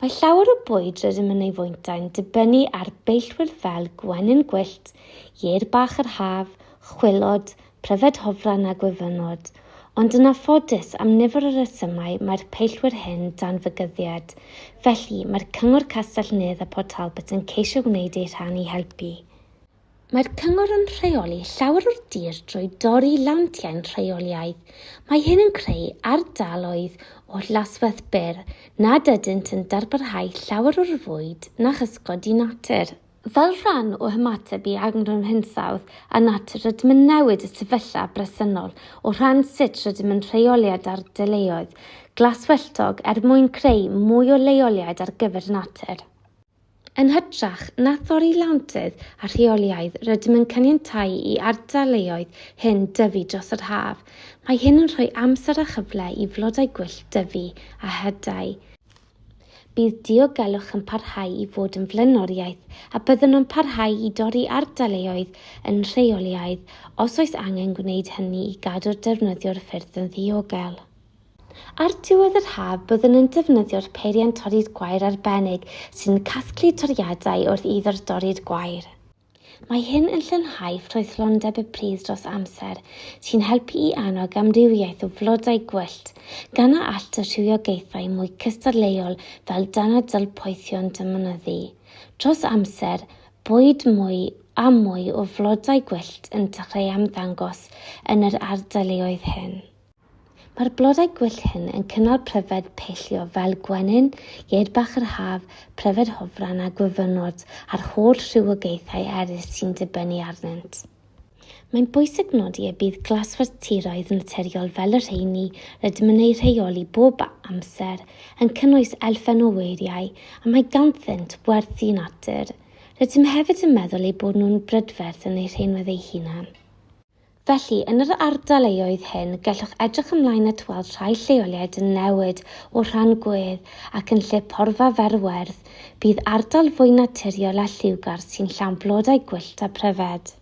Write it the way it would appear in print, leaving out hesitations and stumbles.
Mae llawer o bwyd rydym yn ei fwyntau'n dibynnu ar beillwyr fel gwenyn gwyllt, ie'r bach yr haf, chwylod, pryfed hofran a gwyfynod. Ond yn anffodus am nifer o resymau mae'r peillwyr hyn dan fygyddiad. Felly mae'r Cyngor Nghastell-nedd Port Talbot yn ceisio gwneud ei rhan i helpu. Mae'r Cyngor yn rheoli llawer o'r dir drwy dorri lawntiau'n rheoliaidd. Mae hyn yn creu ardaloedd o laswedd byr nad ydynt yn darbarhau llawer o'r fwyd na chysgod i natur. Fel rhan o hymateb i angen hinsawdd a natur rydym yn newid y sefyllfa bresennol o ran sut rydym yn rheoliad ar deuluoedd glaswelltog mwyn creu mwy o leoliad ar gyfer natur. Yn hytrach na thorri lawntydd a rheoliaidd rydym yn caniatáu i ardaloedd hyn dyfu dros yr haf. Mae hyn yn rhoi amser a chyfle i flodau gwyllt dyfu a hydau. Bydd diogelwch yn parhau i fod yn flaenoriaeth a byddwn nhw'n parhau i dorri ardaloedd yn rheoliaidd os oes angen gwneud hynny i gadw'r defnyddio'r ffyrdd yn ddiogel. Ar diwedd yr haf byddwn yn defnyddio'r peiriannau torri'r gwair arbennig sy'n casglu toriadau wrth iddo'r dodi'r gwair. Mae hyn yn llenhau ffrwythlondeb y pridd dros amser sy'n helpu i annog amrywiaeth o flodau gwyllt gan a all y rhywogaethau mwy cystadleuol fel danadl-poethio'n defnyddu. Dros amser, bwyd mwy a mwy o flodau gwyllt yn dechrau ymddangos yn yr ardaloedd hyn. Mae'r blodau gwyllt hyn yn cynnal pryfed peillio fel gwenyn, ie'r bach yr haf, pryfed hofran a gwyfynod a'r holl rhywogaethau eraill sy'n dibynnu arnynt. Mae'n bwysig nodi y bydd glaswelltiroedd naturiol fel y rheini rydym yn ei rheoli bob amser yn cynnwys elfen o weiriau a mae ganddynt werth i natur. Rydym hefyd yn meddwl eu bod nhw'n brydferth yn ei rheinwedd eu hunan. Felly, yn yr ardaloedd hyn, gallwch edrych ymlaen at weld rhai lleoliad yn newid o rhan gwedd ac yn lle porfa ferwerth, bydd ardal fwy naturiol a lliwgar sy'n llawn blodau gwyllt a pryfed.